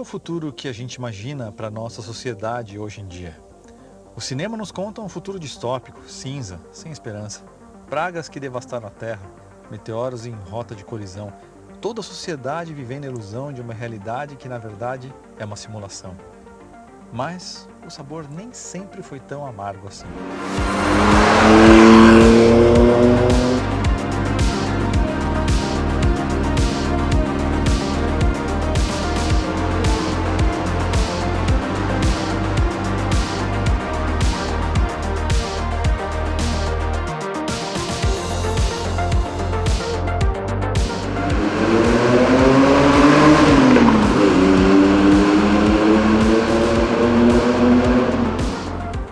é o futuro que a gente imagina para a nossa sociedade hoje em dia? O cinema nos conta um futuro distópico, cinza, sem esperança. Pragas que devastaram a Terra, meteoros em rota de colisão. Toda a sociedade vivendo a ilusão de uma realidade que, na verdade, é uma simulação. Mas o sabor nem sempre foi tão amargo assim.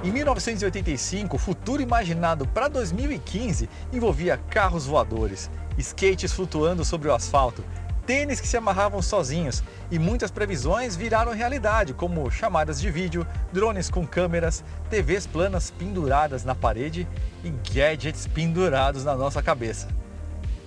Em 1985, o futuro imaginado para 2015 envolvia carros voadores, skates flutuando sobre o asfalto, tênis que se amarravam sozinhos e muitas previsões viraram realidade, como chamadas de vídeo, drones com câmeras, TVs planas penduradas na parede e gadgets pendurados na nossa cabeça.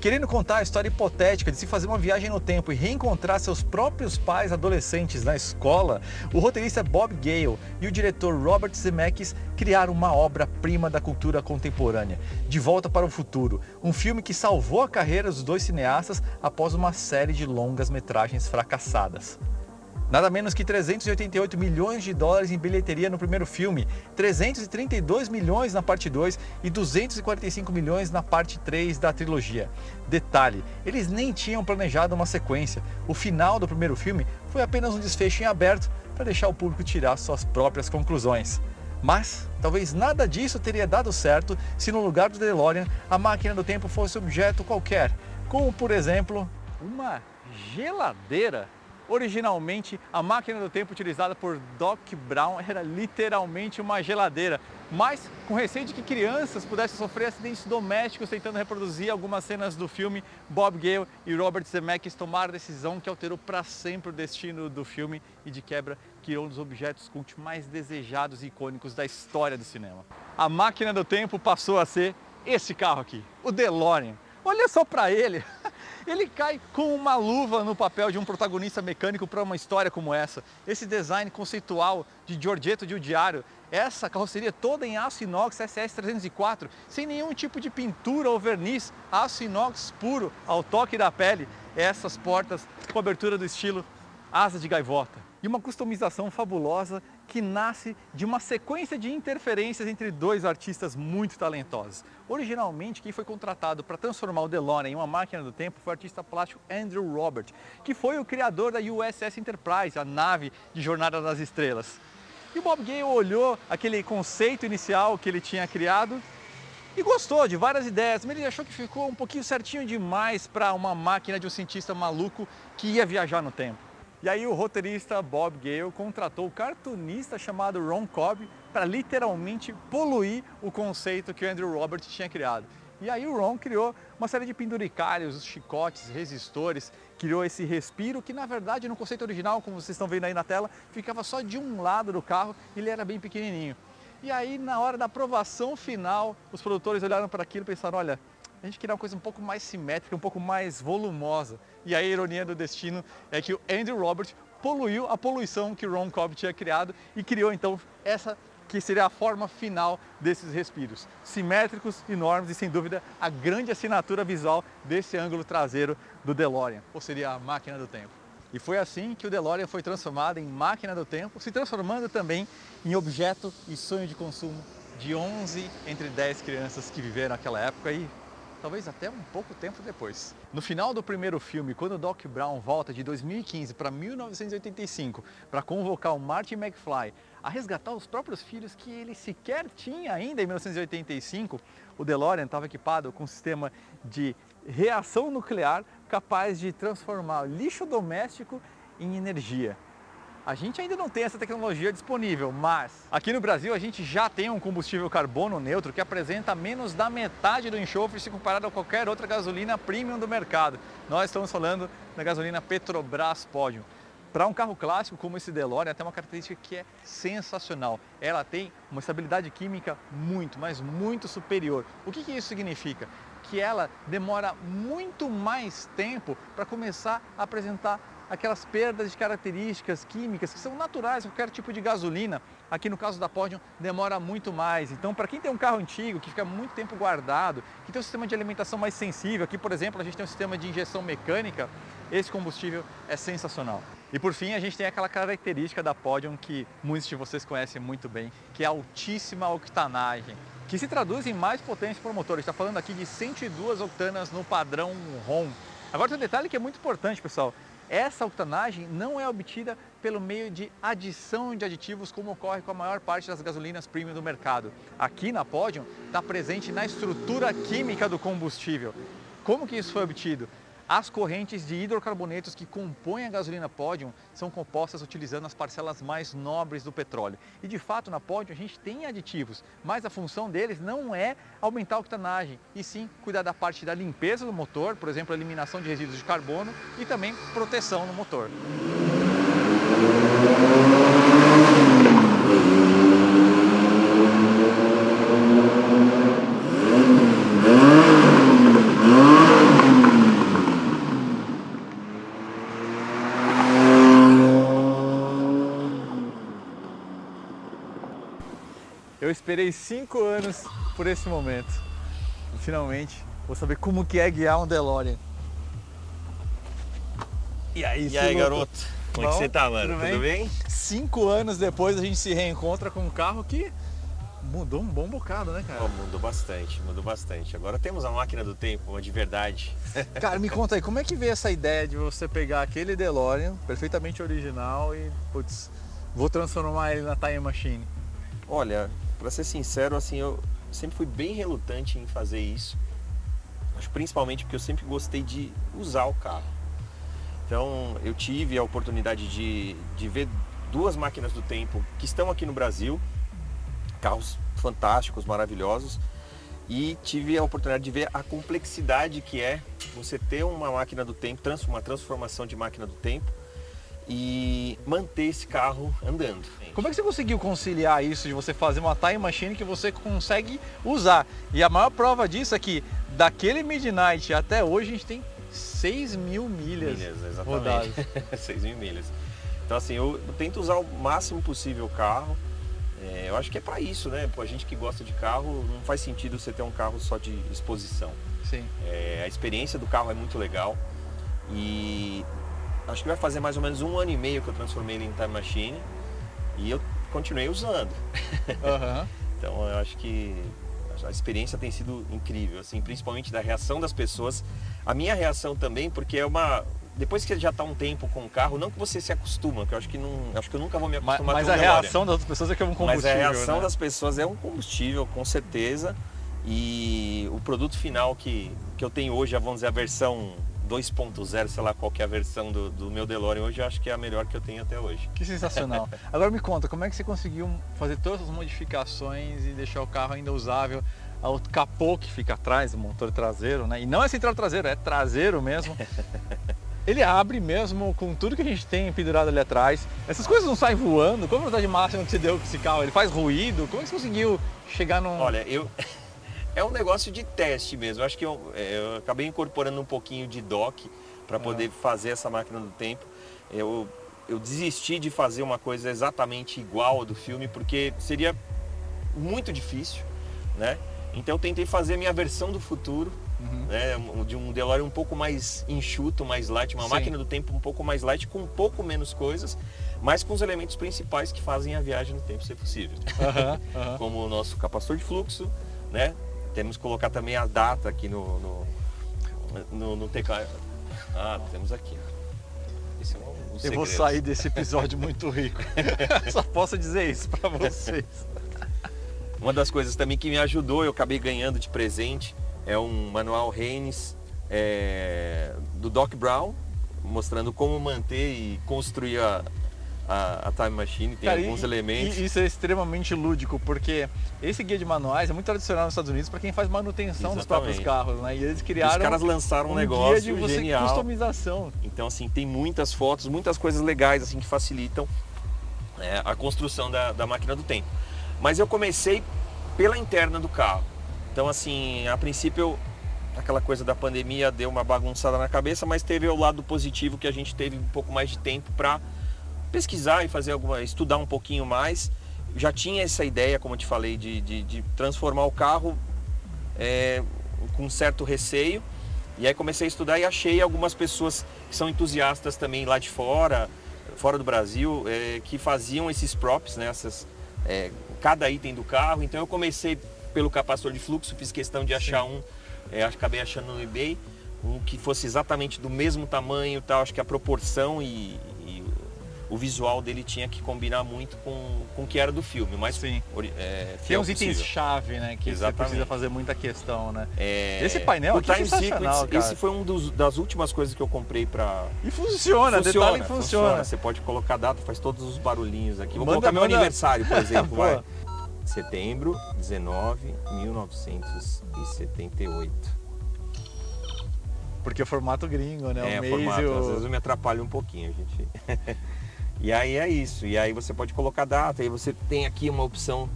Querendo contar a história hipotética de se fazer uma viagem no tempo e reencontrar seus próprios pais adolescentes na escola, o roteirista Bob Gale e o diretor Robert Zemeckis criaram uma obra-prima da cultura contemporânea, De Volta para o Futuro, um filme que salvou a carreira dos dois cineastas após uma série de longas-metragens fracassadas. Nada menos que 388 milhões de dólares em bilheteria no primeiro filme, 332 milhões na parte 2 e 245 milhões na parte 3 da trilogia. Detalhe, eles nem tinham planejado uma sequência. O final do primeiro filme foi apenas um desfecho em aberto para deixar o público tirar suas próprias conclusões. Mas talvez nada disso teria dado certo se no lugar do DeLorean a máquina do tempo fosse um objeto qualquer, como por exemplo, uma geladeira. Originalmente, a máquina do tempo utilizada por Doc Brown era literalmente uma geladeira, mas com receio de que crianças pudessem sofrer acidentes domésticos tentando reproduzir algumas cenas do filme, Bob Gale e Robert Zemeckis tomaram a decisão que alterou para sempre o destino do filme e de quebra criou um dos objetos cult mais desejados e icônicos da história do cinema. A máquina do tempo passou a ser esse carro aqui, o DeLorean. Olha só para ele! Ele cai com uma luva no papel de um protagonista mecânico para uma história como essa. Esse design conceitual de Giorgetto Giugiaro, essa carroceria toda em aço inox SS304, sem nenhum tipo de pintura ou verniz, aço inox puro ao toque da pele, essas portas com abertura do estilo asa de gaivota. E uma customização fabulosa que nasce de uma sequência de interferências entre dois artistas muito talentosos. Originalmente, quem foi contratado para transformar o DeLorean em uma máquina do tempo foi o artista plástico Andrew Robert, que foi o criador da USS Enterprise, a nave de Jornada nas Estrelas. E o Bob Gale olhou aquele conceito inicial que ele tinha criado e gostou de várias ideias, mas ele achou que ficou um pouquinho certinho demais para uma máquina de um cientista maluco que ia viajar no tempo. E aí o roteirista Bob Gale contratou o cartunista chamado Ron Cobb para literalmente poluir o conceito que o Andrew Robert tinha criado. E aí o Ron criou uma série de penduricalhos, chicotes, resistores, criou esse respiro que na verdade no conceito original, como vocês estão vendo aí na tela, ficava só de um lado do carro e ele era bem pequenininho. E aí na hora da aprovação final, os produtores olharam para aquilo e pensaram, olha, a gente queria uma coisa um pouco mais simétrica, um pouco mais volumosa. E a ironia do destino é que o Andrew Robert poluiu a poluição que o Ron Cobb tinha criado e criou então essa que seria a forma final desses respiros. Simétricos, enormes e sem dúvida a grande assinatura visual desse ângulo traseiro do DeLorean, ou seria a máquina do tempo. E foi assim que o DeLorean foi transformado em máquina do tempo, se transformando também em objeto e sonho de consumo de 11 entre 10 crianças que viveram naquela época e talvez até um pouco tempo depois. No final do primeiro filme, quando o Doc Brown volta de 2015 para 1985 para convocar o Marty McFly a resgatar os próprios filhos que ele sequer tinha ainda em 1985, o DeLorean estava equipado com um sistema de reação nuclear capaz de transformar lixo doméstico em energia. A gente ainda não tem essa tecnologia disponível, mas aqui no Brasil a gente já tem um combustível carbono neutro que apresenta menos da metade do enxofre se comparado a qualquer outra gasolina premium do mercado. Nós estamos falando da gasolina Petrobras Podium. Para um carro clássico como esse DeLorean, tem uma característica que é sensacional. Ela tem uma estabilidade química muito, mas muito superior. O que isso significa? Que ela demora muito mais tempo para começar a apresentar aquelas perdas de características químicas que são naturais a qualquer tipo de gasolina. Aqui no caso da Podium demora muito mais. Então, para quem tem um carro antigo, que fica muito tempo guardado, que tem um sistema de alimentação mais sensível, aqui por exemplo a gente tem um sistema de injeção mecânica, esse combustível é sensacional. E por fim a gente tem aquela característica da Podium que muitos de vocês conhecem muito bem, que é a altíssima octanagem, que se traduz em mais potência para o motor. A gente está falando aqui de 102 octanas no padrão RON. Agora tem um detalhe que é muito importante, pessoal. Essa octanagem não é obtida pelo meio de adição de aditivos, como ocorre com a maior parte das gasolinas premium do mercado. Aqui na Podium está presente na estrutura química do combustível. Como que isso foi obtido? As correntes de hidrocarbonetos que compõem a gasolina Podium são compostas utilizando as parcelas mais nobres do petróleo. E de fato na Podium a gente tem aditivos, mas a função deles não é aumentar a octanagem, e sim cuidar da parte da limpeza do motor, por exemplo, a eliminação de resíduos de carbono e também proteção no motor. Eu esperei 5 anos por esse momento. E finalmente vou saber como que é guiar um DeLorean. E aí, garoto? Como é que você tá, mano? Tudo bem? 5 anos depois a gente se reencontra com um carro que mudou um bom bocado, né, cara? Oh, mudou bastante, mudou bastante. Agora temos a máquina do tempo, uma de verdade. Cara, me conta aí, como é que veio essa ideia de você pegar aquele DeLorean, perfeitamente original, e, putz, vou transformar ele na Time Machine? Olha, pra ser sincero, assim, eu sempre fui bem relutante em fazer isso. Acho principalmente porque eu sempre gostei de usar o carro. Então, eu tive a oportunidade de ver 2 máquinas do tempo que estão aqui no Brasil, carros fantásticos, maravilhosos, e tive a oportunidade de ver a complexidade que é você ter uma máquina do tempo, uma transformação de máquina do tempo e manter esse carro andando. Como é que você conseguiu conciliar isso de você fazer uma Time Machine que você consegue usar? E a maior prova disso é que daquele Midnight até hoje a gente tem 6.000 milhas rodadas. 6.000 milhas. Então assim, eu tento usar o máximo possível o carro. Eu acho que é para isso, né? Pô, a gente que gosta de carro, não faz sentido você ter um carro só de exposição. Sim. A experiência do carro é muito legal e acho que vai fazer mais ou menos 1 ano e meio que eu transformei ele em Time Machine e eu continuei usando. Uhum. Então eu acho que a experiência tem sido incrível, assim, principalmente da reação das pessoas. A minha reação também, porque depois que já está um tempo com o carro, não que você se acostuma, que eu acho que eu nunca vou me acostumar mas com o a DeLorean. reação das outras pessoas é que é um combustível. Mas a reação né? das pessoas é um combustível, com certeza. E o produto final que eu tenho hoje, vamos dizer, a versão 2.0, sei lá qual que é a versão do meu DeLorean hoje, eu acho que é a melhor que eu tenho até hoje. Que sensacional. Agora me conta, como é que você conseguiu fazer todas as modificações e deixar o carro ainda usável? O capô que fica atrás, o motor traseiro, né? E não é central traseiro, é traseiro mesmo. Ele abre mesmo com tudo que a gente tem pendurado ali atrás. Essas coisas não saem voando? Qual a velocidade máxima que você deu com esse carro? Ele faz ruído? Como é que você conseguiu chegar num... Olha, é um negócio de teste mesmo. Eu acho que eu acabei incorporando um pouquinho de dock para poder fazer essa máquina do tempo. Eu desisti de fazer uma coisa exatamente igual ao do filme, porque seria muito difícil, né? Então eu tentei fazer a minha versão do futuro, né? De um DeLorean um pouco mais enxuto, mais light, uma máquina do tempo um pouco mais light, com um pouco menos coisas, mas com os elementos principais que fazem a viagem no tempo ser possível. Como o nosso capacitor de fluxo, né? Temos que colocar também a data aqui no teclado. Temos aqui. Esse é um Eu vou sair desse episódio muito rico. Só posso dizer isso para vocês. Uma das coisas também que me ajudou, eu acabei ganhando de presente, é um manual Haynes do Doc Brown, mostrando como manter e construir a Time Machine. Tem alguns elementos. E isso é extremamente lúdico, porque esse guia de manuais é muito tradicional nos Estados Unidos para quem faz manutenção dos próprios carros, né? E eles criaram. Os caras lançaram um negócio guia de você genial. Customização. Então assim, tem muitas fotos, muitas coisas legais assim que facilitam a construção da máquina do tempo. Mas eu comecei pela interna do carro. Então assim, a princípio aquela coisa da pandemia deu uma bagunçada na cabeça, mas teve o lado positivo que a gente teve um pouco mais de tempo para pesquisar e fazer estudar um pouquinho mais. Já tinha essa ideia, como eu te falei, de transformar o carro com certo receio. E aí comecei a estudar e achei algumas pessoas que são entusiastas também lá de fora do Brasil, que faziam esses props, né, cada item do carro. Então eu comecei pelo capacitor de fluxo, fiz questão de achar acabei achando no eBay, um que fosse exatamente do mesmo tamanho, tal. Acho que a proporção e o visual dele tinha que combinar muito com o que era do filme, mas Sim. Tem uns itens-chave, né, que você precisa fazer muita questão, né? Esse painel aqui é sensacional, cara. Esse foi das últimas coisas que eu comprei para... E funciona, detalhe que funciona. Você pode colocar a data, faz todos os barulhinhos aqui. Vou colocar meu aniversário, por exemplo, vai. Setembro 19, 1978. Porque é formato gringo, né? O formato, às vezes eu me atrapalho um pouquinho, gente. E aí é isso. E aí você pode colocar data, aí você tem aqui uma opção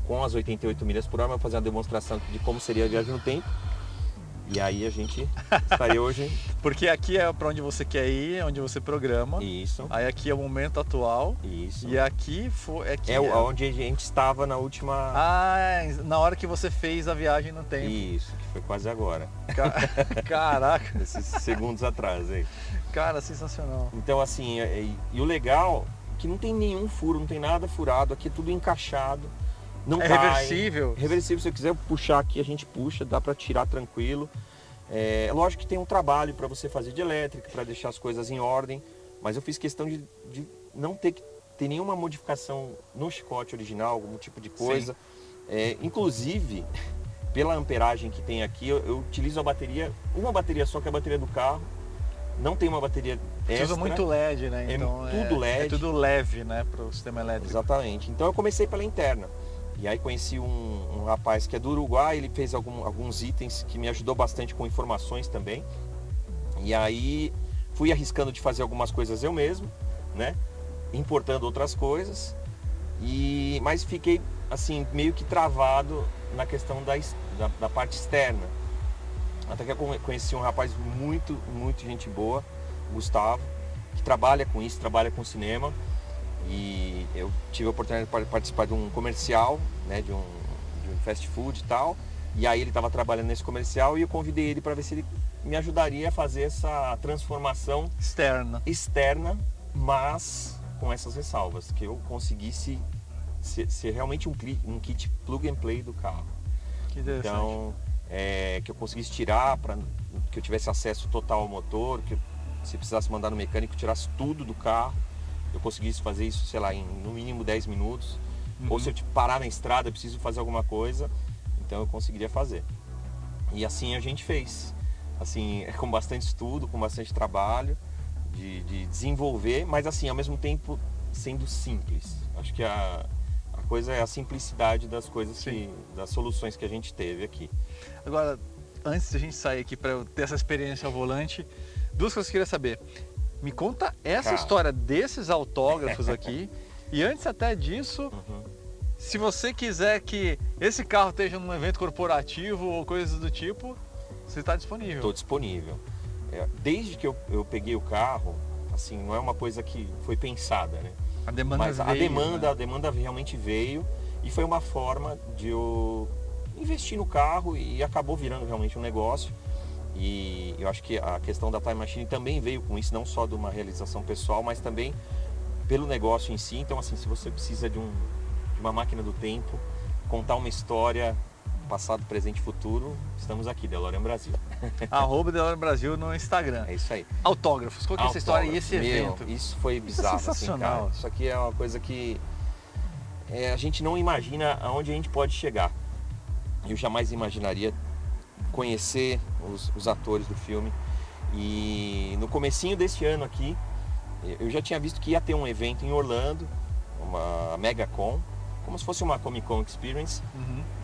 com as 88 milhas por hora, vai fazer uma demonstração de como seria a viagem no tempo. E aí a gente estaria hoje... Porque aqui é para onde você quer ir, onde você programa. Isso. Aí aqui é o momento atual. Isso. E aqui onde a gente estava na última... na hora que você fez a viagem no tempo. Isso, que foi quase agora. Caraca. Esses segundos atrás aí. Cara, sensacional. Então assim, e o legal é que não tem nenhum furo, não tem nada furado. Aqui é tudo encaixado. Não cai. Reversível. Reversível, se eu quiser puxar aqui, a gente puxa, dá para tirar tranquilo. É lógico que tem um trabalho para você fazer de elétrica, para deixar as coisas em ordem, mas eu fiz questão de não ter que ter nenhuma modificação no chicote original, algum tipo de coisa. Inclusive, pela amperagem que tem aqui, eu utilizo a bateria, uma bateria só, que é a bateria do carro. Não tem uma bateria extra. Usa muito LED, né? Então, tudo LED. É tudo leve, né, para o sistema elétrico. Exatamente. Então eu comecei pela interna. E aí conheci um rapaz que é do Uruguai, ele fez alguns itens que me ajudou bastante com informações também. E aí fui arriscando de fazer algumas coisas eu mesmo, né? Importando outras coisas. Mas fiquei assim, meio que travado na questão da parte externa. Até que eu conheci um rapaz muito, muito gente boa, Gustavo, que trabalha com isso, trabalha com cinema. E eu tive a oportunidade de participar de um comercial, né, de um fast food e tal. E aí ele estava trabalhando nesse comercial e eu convidei ele para ver se ele me ajudaria a fazer essa transformação externa, mas com essas ressalvas, que eu conseguisse ser realmente um kit plug and play do carro. Que interessante. Então, que eu conseguisse tirar, para que eu tivesse acesso total ao motor, que se precisasse mandar no mecânico, tirasse tudo do carro. Eu conseguisse fazer isso, sei lá, em no mínimo 10 minutos. Ou se eu parar na estrada, eu preciso fazer alguma coisa, então eu conseguiria fazer. E assim a gente fez. Assim, com bastante estudo, com bastante trabalho, de desenvolver, mas assim, ao mesmo tempo, sendo simples. Acho que a coisa é a simplicidade das coisas, das soluções que a gente teve aqui. Agora, antes de a gente sair aqui para eu ter essa experiência ao volante, duas coisas que eu queria saber. Me conta essa história desses autógrafos aqui. E antes até disso, se você quiser que esse carro esteja num evento corporativo ou coisas do tipo, você está disponível? Estou disponível. Desde que eu peguei o carro, assim, não é uma coisa que foi pensada, né? A demanda Mas veio, a demanda realmente veio e foi uma forma de eu investir no carro e acabou virando realmente um negócio. E eu acho que a questão da Time Machine também veio com isso, não só de uma realização pessoal, mas também pelo negócio em si. Então, assim, se você precisa de uma máquina do tempo, contar uma história, passado, presente e futuro, estamos aqui, DeLorean Brasil. @DeLorean Brasil no Instagram. É isso aí. Autógrafos, qual que é essa história e esse evento? Isso foi bizarro, isso é sensacional. Assim, cara. Isso aqui é uma coisa que a gente não imagina aonde a gente pode chegar. Eu jamais imaginaria conhecer os atores do filme. E no comecinho desse ano aqui, eu já tinha visto que ia ter um evento em Orlando, uma MegaCon, como se fosse uma Comic Con Experience.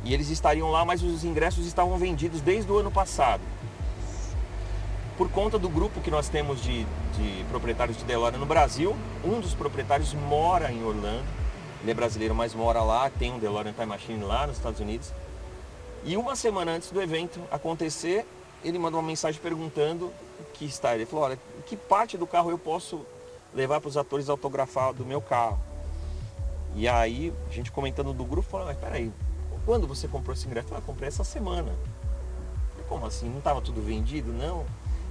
E eles estariam lá, mas os ingressos estavam vendidos desde o ano passado. Por conta do grupo que nós temos de proprietários de DeLorean no Brasil, um dos proprietários mora em Orlando. Ele é brasileiro, mas mora lá, tem um DeLorean Time Machine lá nos Estados Unidos. E uma semana antes do evento acontecer, ele mandou uma mensagem perguntando que está. Ele falou, olha, que parte do carro eu posso levar para os atores autografar do meu carro? E aí, a gente comentando do grupo, falou, mas peraí, quando você comprou esse ingresso? Eu falei, comprei essa semana. Eu falei, como assim? Não estava tudo vendido? Não.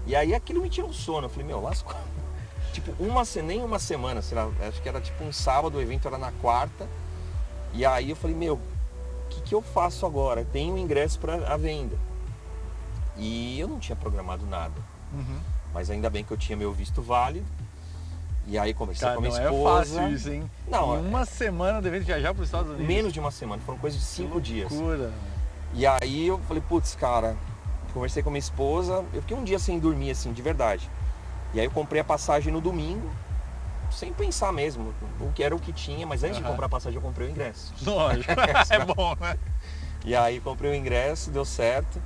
E aí aquilo me tirou o sono. Eu falei, meu, lascou. Tipo, nem uma semana, sei lá, acho que era tipo um sábado, o evento era na quarta. E aí eu falei, meu, o que eu faço agora? Tem um ingresso para a venda. E eu não tinha programado nada. Uhum. Mas ainda bem que eu tinha meu visto válido. E aí conversei com a minha não esposa. é fácil isso, hein? Não, em uma semana devendo viajar para os Estados Unidos. Menos de uma semana, foram coisas de 5 dias. Loucura. E aí eu falei, putz, cara, conversei com a minha esposa, eu fiquei um dia sem dormir, assim, de verdade. E aí eu comprei a passagem no domingo, sem pensar mesmo, o que era o que tinha, mas antes de comprar a passagem eu comprei o ingresso. Lógico, é bom, né? E aí comprei o ingresso, deu certo,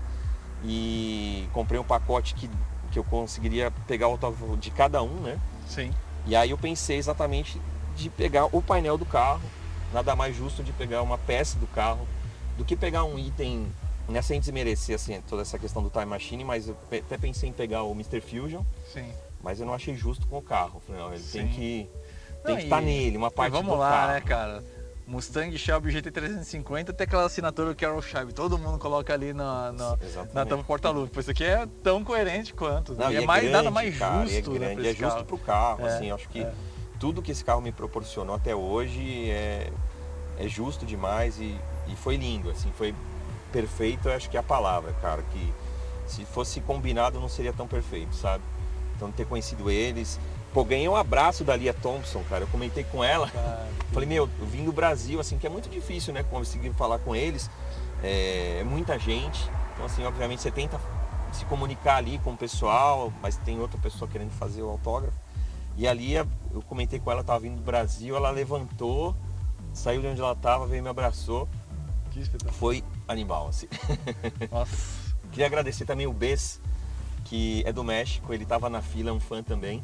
e comprei um pacote que eu conseguiria pegar o autógrafo de cada um, né? Sim. E aí eu pensei exatamente de pegar o painel do carro, nada mais justo de pegar uma peça do carro, do que pegar um item, né, sem desmerecer assim, toda essa questão do Time Machine, mas eu até pensei em pegar o Mr. Fusion, Sim. mas eu não achei justo com o carro. Falei, não, ele Sim. tem que estar nele, uma parte vamos do lá, carro. né, cara? Mustang Shelby GT350 tem aquela assinatura do Carroll Shelby, todo mundo coloca ali na tampa porta-luva. Isso aqui é tão coerente quanto. Não, e é mais grande, nada mais cara, justo, é né? grande, é justo pro carro, assim, acho que é. tudo que esse carro me proporcionou até hoje é justo demais e foi lindo, assim, foi perfeito, eu acho que é a palavra, cara, que se fosse combinado não seria tão perfeito, sabe? Então ter conhecido eles, pô, ganhei um abraço da Lia Thompson, cara, eu comentei com ela, falei, meu, eu vim do Brasil, assim, que é muito difícil, né, conseguir falar com eles, é muita gente, então assim, obviamente você tenta se comunicar ali com o pessoal, mas tem outra pessoa querendo fazer o autógrafo, e a Lia, eu comentei com ela, tava vindo do Brasil, ela levantou, saiu de onde ela tava, veio e me abraçou, que espetáculo. Foi animal, assim. Nossa. Queria agradecer também o Bess, que é do México, ele estava na fila, é um fã também.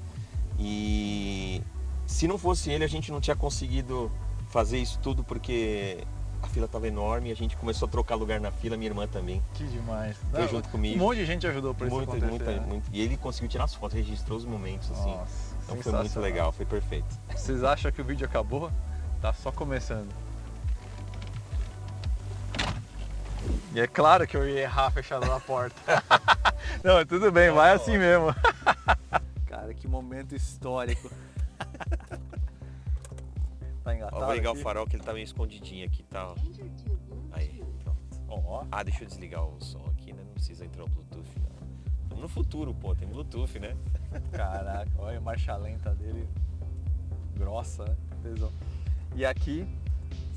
E se não fosse ele, a gente não tinha conseguido fazer isso tudo, porque a fila estava enorme, a gente começou a trocar lugar na fila, minha irmã também. Que demais. Foi junto comigo. Um monte de gente ajudou para isso acontecer. Muito. E ele conseguiu tirar as fotos, registrou os momentos, assim. Nossa, então foi muito legal, foi perfeito. Vocês acham que o vídeo acabou? Tá só começando. E é claro que eu ia errar fechando a porta. Não, tudo bem, vai assim mesmo. Cara, que momento histórico. Tá engatado. Vou ligar aqui? o farol que ele tá meio escondidinho aqui, tá? Aí, pronto. Ó. Ah, deixa eu desligar o som aqui, né? Não precisa entrar o Bluetooth, não. Estamos no futuro, pô, tem Bluetooth, né? Caraca, olha a marcha lenta dele. Grossa, né? Pesou. E aqui,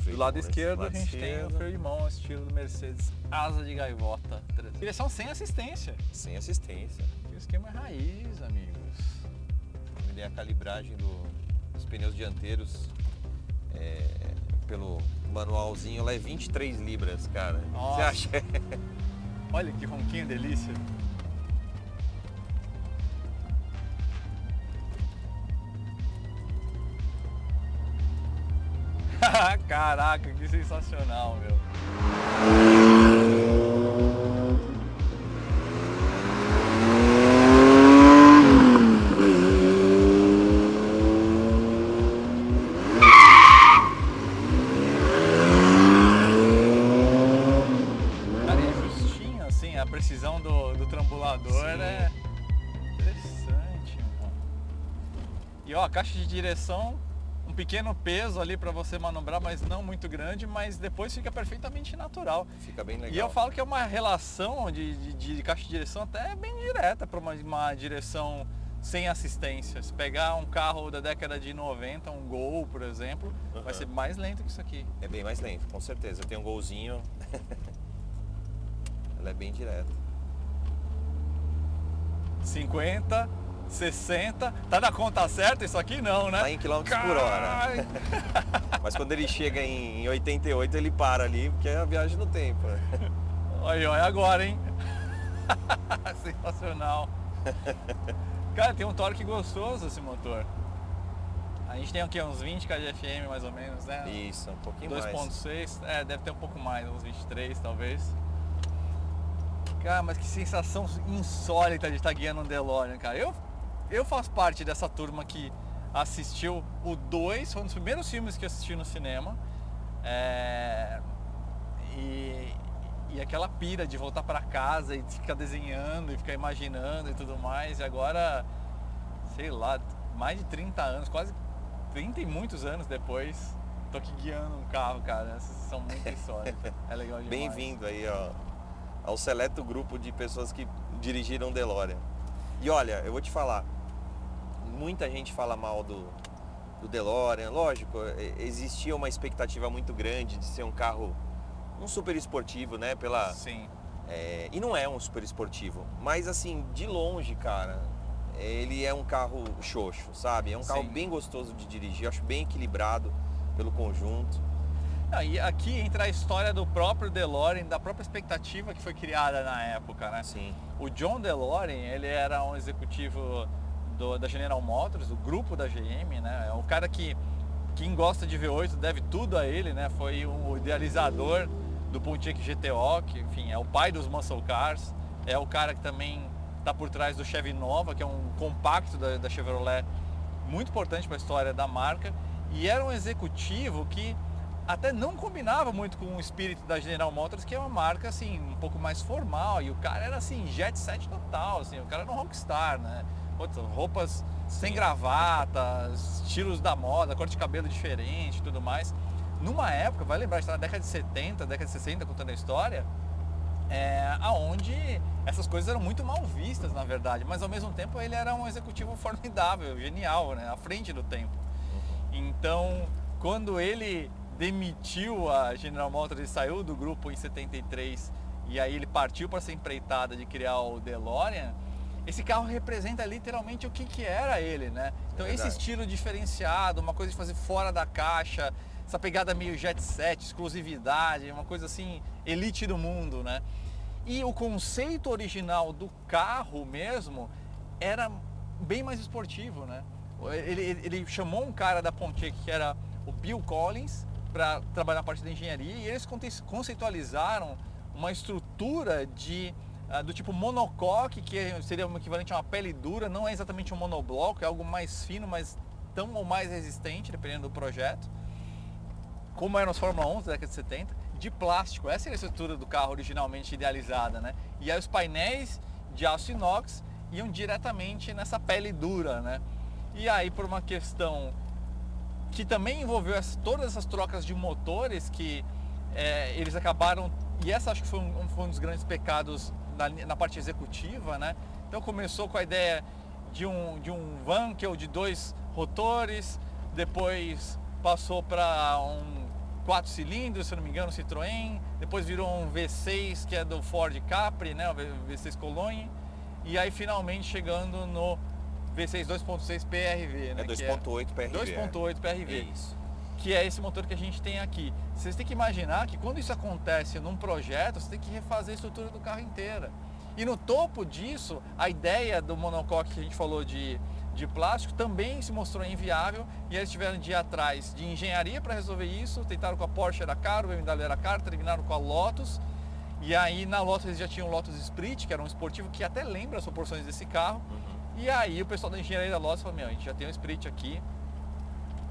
do lado esquerdo, a gente tem o freio de mão, estilo do Mercedes, asa de gaivota. Direção sem assistência. Sem assistência. O esquema é raiz, amigos. Eu dei a calibragem dos pneus dianteiros pelo manualzinho, lá é 23 libras, cara. Nossa. Você acha? Olha que ronquinho delícia. Caraca, que sensacional, meu. Cara, é justinho, assim, a precisão do trambulador. Sim. É interessante, mano. E ó, a caixa de direção, um pequeno peso ali para você manobrar, mas não muito grande, mas depois fica perfeitamente natural. Fica bem legal. E eu falo que é uma relação de caixa de direção até bem direta para uma direção sem assistência. Se pegar um carro da década de 90, um Gol, por exemplo, vai ser mais lento que isso aqui. É bem mais lento, com certeza. Tem um Golzinho, ela é bem direta. 50, 60, tá na conta certa isso aqui não, né? Tá em quilômetros por hora. Mas quando ele chega em 88 ele para ali, porque é a viagem no tempo. Olha agora, hein? Sensacional. Cara, tem um torque gostoso esse motor. A gente tem aqui uns 20 kgfm mais ou menos, né? Isso, um pouquinho mais. 2.6, deve ter um pouco mais, uns 23 talvez. Cara, mas que sensação insólita de estar guiando um DeLorean, cara. Eu faço parte dessa turma que assistiu o 2, foi um dos primeiros filmes que eu assisti no cinema. E aquela pira de voltar para casa e ficar desenhando e ficar imaginando e tudo mais. E agora, sei lá, mais de 30 anos, quase 30 e muitos anos depois, tô aqui guiando um carro, cara. Essas são muito insólitas. É legal demais. Bem-vindo aí, ó, ao seleto grupo de pessoas que dirigiram DeLorean. E olha, eu vou te falar, muita gente fala mal do DeLorean. Lógico, existia uma expectativa muito grande de ser um carro, um super esportivo, né? Sim. E não é um super esportivo, mas assim, de longe, cara, ele é um carro xoxo, sabe? É um carro bem gostoso de dirigir, eu acho bem equilibrado pelo conjunto. E aqui entra a história do próprio DeLorean, da própria expectativa que foi criada na época, né? Sim. O John DeLorean, ele era um executivo da General Motors, do grupo da GM, né? É um cara que quem gosta de V8 deve tudo a ele, né? Foi o idealizador do Pontiac GTO, que, enfim, é o pai dos muscle cars. É o cara que também está por trás do Chevy Nova, que é um compacto da Chevrolet muito importante para a história da marca. E era um executivo que até não combinava muito com o espírito da General Motors, que é uma marca assim um pouco mais formal. E o cara era assim jet set total, assim, o cara era um rockstar, né? Roupas sem gravatas, estilos da moda, corte de cabelo diferente e tudo mais. Numa época, vai lembrar, está na década de 70, década de 60, contando a história, aonde essas coisas eram muito mal vistas, na verdade, mas ao mesmo tempo ele era um executivo formidável, genial, né? À frente do tempo. Então, quando ele demitiu a General Motors e saiu do grupo em 73, e aí ele partiu para essa empreitada de criar o DeLorean, esse carro representa literalmente o que era ele, né? Então esse estilo diferenciado, uma coisa de fazer fora da caixa, essa pegada meio jet set, exclusividade, uma coisa assim, elite do mundo, né? E o conceito original do carro mesmo era bem mais esportivo, né? Ele chamou um cara da Pontiac, que era o Bill Collins, para trabalhar na parte da engenharia, e eles conceitualizaram uma estrutura do tipo monocoque, que seria o equivalente a uma pele dura. Não é exatamente um monobloco, é algo mais fino, mas tão ou mais resistente, dependendo do projeto, como eram os Fórmula 1 da década de 70, de plástico. Essa era a estrutura do carro originalmente idealizada, né? E aí os painéis de aço inox iam diretamente nessa pele dura, né? E aí, por uma questão que também envolveu todas essas trocas de motores, que eles acabaram, e essa acho que foi um dos grandes pecados na parte executiva, né? Então começou com a ideia de um Wankel de 2 rotores, depois passou para um 4 cilindros, se não me engano, Citroën, depois virou um V6 que é do Ford Capri, né? O V6 Cologne, e aí finalmente chegando no V6 2.6 PRV, né? 2.8 PRV. 2.8 PRV. É isso. Que é esse motor que a gente tem aqui. Vocês têm que imaginar que quando isso acontece num projeto, você tem que refazer a estrutura do carro inteira. E no topo disso, a ideia do monocoque que a gente falou de plástico também se mostrou inviável, e eles tiveram de ir atrás de engenharia para resolver isso. Tentaram com a Porsche, era caro, o BMW era caro, terminaram com a Lotus. E aí na Lotus eles já tinham o Lotus Sprit, que era um esportivo que até lembra as proporções desse carro. E aí o pessoal da engenharia da Lotus falou, a gente já tem um Sprit aqui,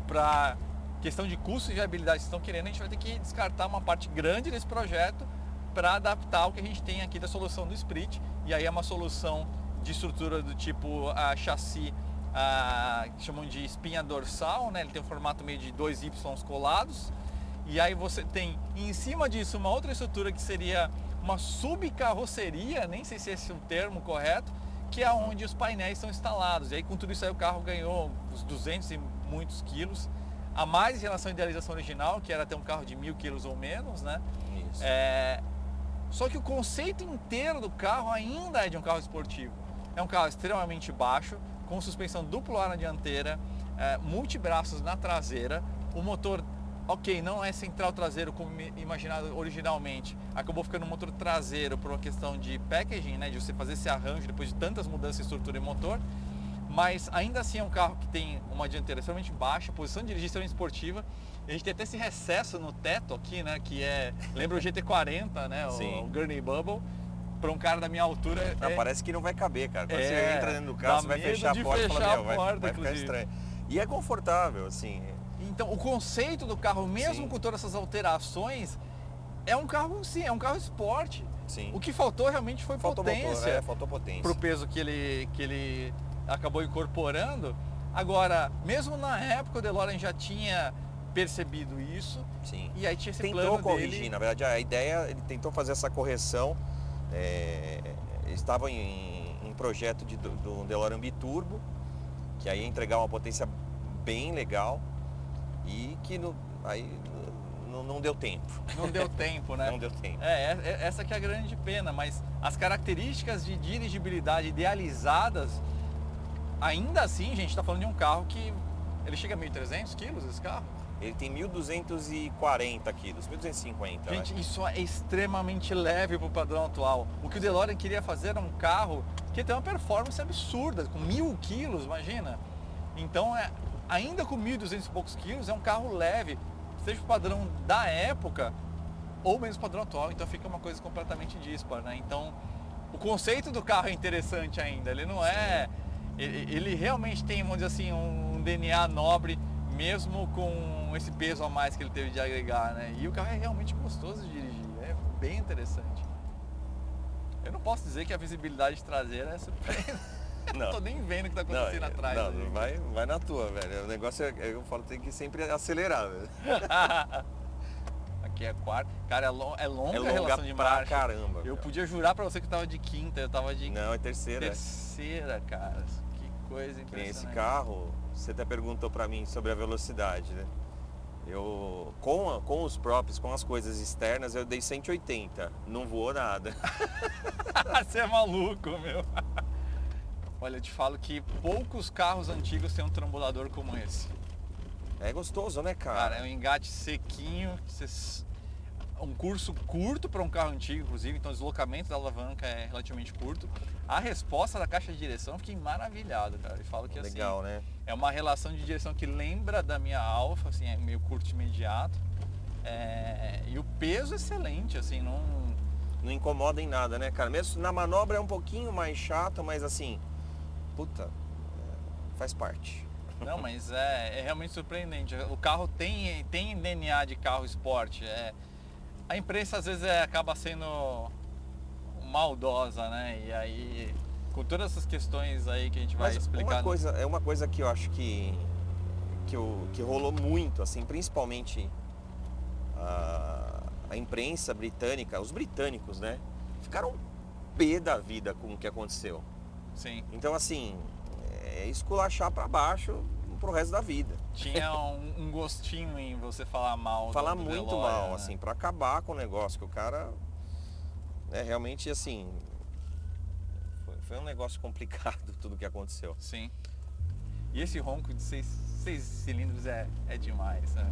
para questão de custo e viabilidade que estão querendo, a gente vai ter que descartar uma parte grande desse projeto para adaptar o que a gente tem aqui da solução do Sprit. E aí é uma solução de estrutura do tipo chassi, que chamam de espinha dorsal, né? Ele tem um formato meio de 2 Ys colados. E aí você tem em cima disso uma outra estrutura que seria uma subcarroceria, nem sei se esse é o termo correto, que é onde os painéis são instalados. E aí com tudo isso aí o carro ganhou uns 200 e muitos quilos a mais em relação à idealização original, que era ter um carro de 1000 quilos ou menos, né? Isso. Só que o conceito inteiro do carro ainda é de um carro esportivo. É um carro extremamente baixo, com suspensão duplo ar na dianteira, multibraços na traseira. O motor, ok, não é central traseiro como imaginado originalmente, acabou ficando um motor traseiro por uma questão de packaging, né, de você fazer esse arranjo depois de tantas mudanças em estrutura e motor. Mas ainda assim é um carro que tem uma dianteira extremamente baixa, posição de dirigir extremamente esportiva. A gente tem até esse recesso no teto aqui, né? Que lembra o GT40, né? O Gurney Bubble. para um cara da minha altura... Não, parece que não vai caber, cara. Quando você entra dentro do dá carro, você vai medo fechar de a porta e fechar falar, a meu, vai ficar inclusive. estranho. E é confortável, assim. Então, o conceito do carro, mesmo Sim. com todas essas alterações, é um carro, sim, é um carro esporte. Sim. O que faltou realmente foi Faltou potência. motor, faltou potência. Pro peso que ele acabou incorporando. Agora, mesmo na época, o DeLorean já tinha percebido isso. Sim. E aí tinha esse Tentou plano corrigir, dele. na verdade, a ideia, ele tentou fazer essa correção. Eles estavam em projeto do DeLorean biturbo, que aí ia entregar uma potência bem legal e que não deu tempo. Não deu tempo, né? Não deu tempo. Essa que é a grande pena, mas as características de dirigibilidade idealizadas, ainda assim, gente, está falando de um carro que ele chega a 1.300 quilos, esse carro? Ele tem 1.240 quilos, 1.250. Gente, isso é extremamente leve para o padrão atual. O que o DeLorean queria fazer era um carro que tem uma performance absurda, com 1.000 quilos, imagina. Então, ainda com 1.200 e poucos quilos, é um carro leve, seja o padrão da época ou mesmo o padrão atual, então fica uma coisa completamente dispar, né? Então, o conceito do carro é interessante ainda, ele não é... Ele realmente tem, vamos dizer assim, um DNA nobre, mesmo com esse peso a mais que ele teve de agregar, né? E o carro é realmente gostoso de dirigir, é bem interessante. Eu não posso dizer que a visibilidade traseira é surpreendente. Não tô nem vendo o que tá acontecendo atrás. Não, vai na tua, velho. O negócio eu falo, tem que sempre acelerar, velho. Aqui é quarta. Cara, é longa a longa relação de pra marcha. caramba. Eu cara. podia jurar pra você que eu tava de quinta, eu tava de... Não, é terceira. Terceira, cara. Que coisa impressionante. Esse carro, você até perguntou pra mim sobre a velocidade, né? Eu, com os próprios, com as coisas externas, eu dei 180. Não voou nada. Você é maluco, meu. Olha, eu te falo que poucos carros antigos têm um trambulador como esse. É gostoso, né, cara? Cara, é um engate sequinho, um curso curto para um carro antigo, inclusive, então o deslocamento da alavanca é relativamente curto. A resposta da caixa de direção, eu fiquei maravilhado, cara. Eu falo que legal, assim, né? É uma relação de direção que lembra da minha Alfa, assim, é meio curto e imediato. E o peso excelente, assim, não incomoda em nada, né, cara? Mesmo na manobra é um pouquinho mais chato, mas assim, puta, faz parte. Não, mas é realmente surpreendente. O carro tem DNA de carro esporte. A imprensa às vezes acaba sendo maldosa, né? E aí, com todas essas questões aí que a gente vai explicar. Uma coisa que eu acho que rolou muito, assim, principalmente a imprensa britânica, os britânicos, né? Ficaram pé da vida com o que aconteceu. Sim. Então, assim, esculachar pra baixo pro resto da vida. Tinha um gostinho em você falar mal. Falar do muito DeLorean, mal, né? assim, pra acabar com o negócio, que o cara realmente, assim, foi um negócio complicado tudo que aconteceu. Sim. E esse ronco de 6 cilindros é demais, né?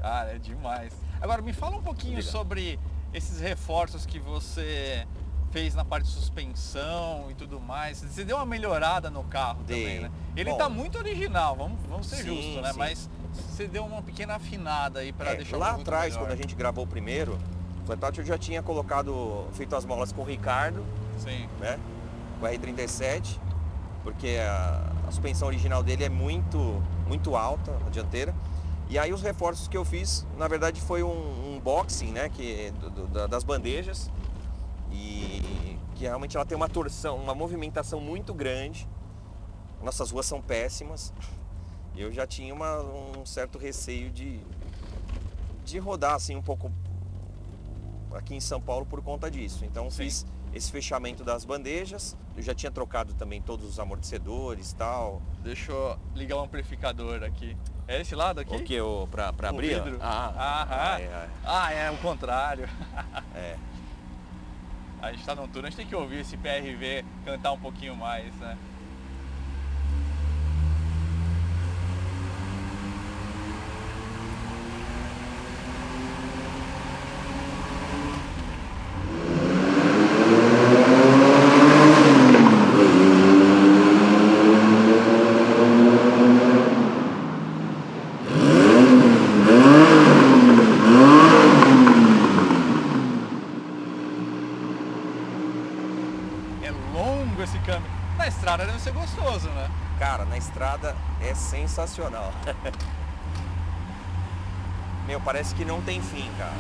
Cara, é demais. Agora, me fala um pouquinho sobre esses reforços que você fez na parte de suspensão e tudo mais. Você deu uma melhorada no carro também, né? Ele tá muito original, vamos ser justos, né? Sim. Mas você deu uma pequena afinada aí para deixar lá muito atrás, melhor. quando a gente gravou o primeiro, o Flatout eu já tinha feito as molas com o Ricardo, sim, né? Com o R37, porque a suspensão original dele é muito alta, a dianteira. E aí os reforços que eu fiz, na verdade, foi um boxing, né? Das bandejas. E que realmente ela tem uma torção, uma movimentação muito grande. Nossas ruas são péssimas. E eu já tinha um certo receio de rodar assim um pouco aqui em São Paulo por conta disso. Então fiz esse fechamento das bandejas. Eu já tinha trocado também todos os amortecedores e tal. Deixa eu ligar o amplificador aqui. É esse lado aqui? O que? Pra abrir? Vidro? É o contrário. É. A gente tá num turno, a gente tem que ouvir esse PRV cantar um pouquinho mais, né? gostoso, né? Cara, na estrada é sensacional. Meu, parece que não tem fim, cara.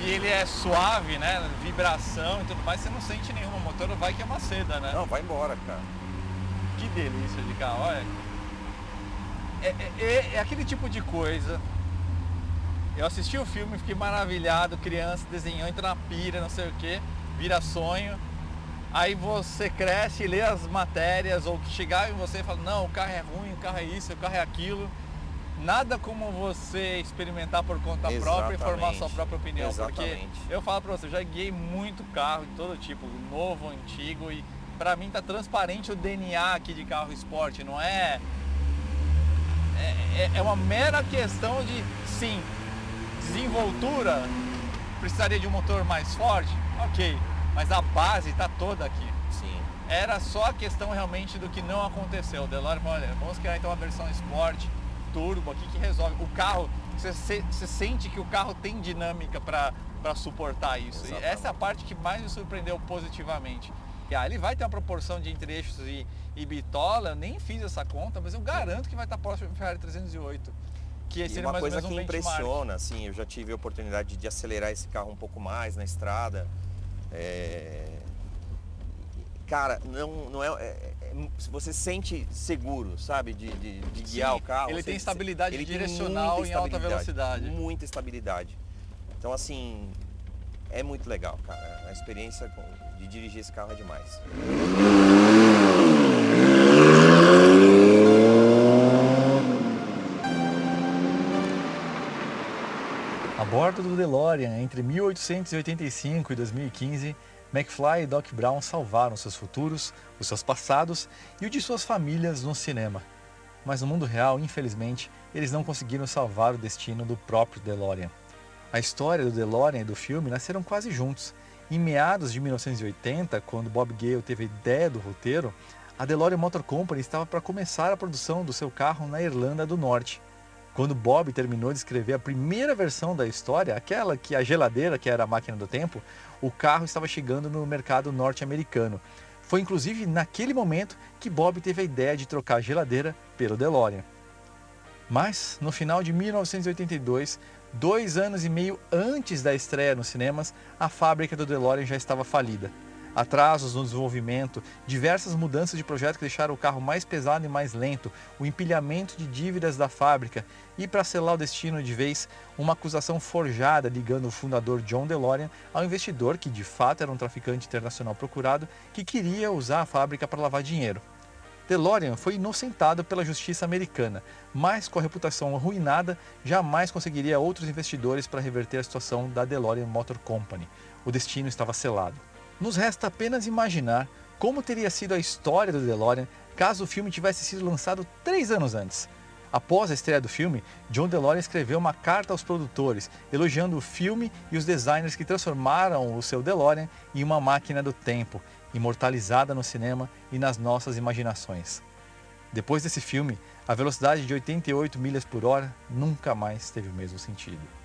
E ele é suave, né? Vibração e tudo mais, você não sente nenhuma. O motor vai que é uma seda, né? Não, vai embora, cara. Que delícia de carro, olha. É aquele tipo de coisa. Eu assisti o filme, fiquei maravilhado, criança, desenhou, entra na pira, não sei o que, vira sonho. Aí você cresce e lê as matérias, ou que chegar em você e fala, não, o carro é ruim, o carro é isso, o carro é aquilo. Nada como você experimentar por conta própria e formar sua própria opinião. Exatamente. Porque eu falo pra você, eu já guiei muito carro de todo tipo, novo, antigo, e pra mim tá transparente o DNA aqui de carro esporte, não é... É uma mera questão de, sim, desenvoltura, precisaria de um motor mais forte, ok, mas a base está toda aqui. Sim. Era só a questão realmente do que não aconteceu. O DeLorean falou, olha, vamos criar então uma versão Sport turbo aqui que resolve. O carro, você sente que o carro tem dinâmica para suportar isso. Exatamente. E essa é a parte que mais me surpreendeu positivamente. E aí ele vai ter uma proporção de entre eixos e bitola, eu nem fiz essa conta, mas eu garanto que vai estar próximo do Ferrari 308. Que E seria uma mais ou coisa menos que um benchmark. impressiona, assim, eu já tive a oportunidade de acelerar esse carro um pouco mais na estrada. Cara, não você se sente seguro, sabe, de guiar o carro. Ele tem estabilidade ele direcional tem em alta velocidade. Muita estabilidade. Então, assim, é muito legal, cara. A experiência de dirigir esse carro é demais. A bordo do DeLorean, entre 1885 e 2015, McFly e Doc Brown salvaram seus futuros, os seus passados e o de suas famílias no cinema. Mas no mundo real, infelizmente, eles não conseguiram salvar o destino do próprio DeLorean. A história do DeLorean e do filme nasceram quase juntos. Em meados de 1980, quando Bob Gale teve a ideia do roteiro, a DeLorean Motor Company estava para começar a produção do seu carro na Irlanda do Norte. Quando Bob terminou de escrever a primeira versão da história, aquela que a geladeira, que era a máquina do tempo, o carro estava chegando no mercado norte-americano. Foi inclusive naquele momento que Bob teve a ideia de trocar a geladeira pelo DeLorean. Mas, no final de 1982, 2 anos e meio antes da estreia nos cinemas, a fábrica do DeLorean já estava falida. Atrasos no desenvolvimento, diversas mudanças de projeto que deixaram o carro mais pesado e mais lento, o empilhamento de dívidas da fábrica e, para selar o destino de vez, uma acusação forjada ligando o fundador John DeLorean ao investidor, que de fato era um traficante internacional procurado, que queria usar a fábrica para lavar dinheiro. DeLorean foi inocentado pela justiça americana, mas com a reputação arruinada, jamais conseguiria outros investidores para reverter a situação da DeLorean Motor Company. O destino estava selado. Nos resta apenas imaginar como teria sido a história do DeLorean caso o filme tivesse sido lançado 3 anos antes. Após a estreia do filme, John DeLorean escreveu uma carta aos produtores, elogiando o filme e os designers que transformaram o seu DeLorean em uma máquina do tempo, imortalizada no cinema e nas nossas imaginações. Depois desse filme, a velocidade de 88 milhas por hora nunca mais teve o mesmo sentido.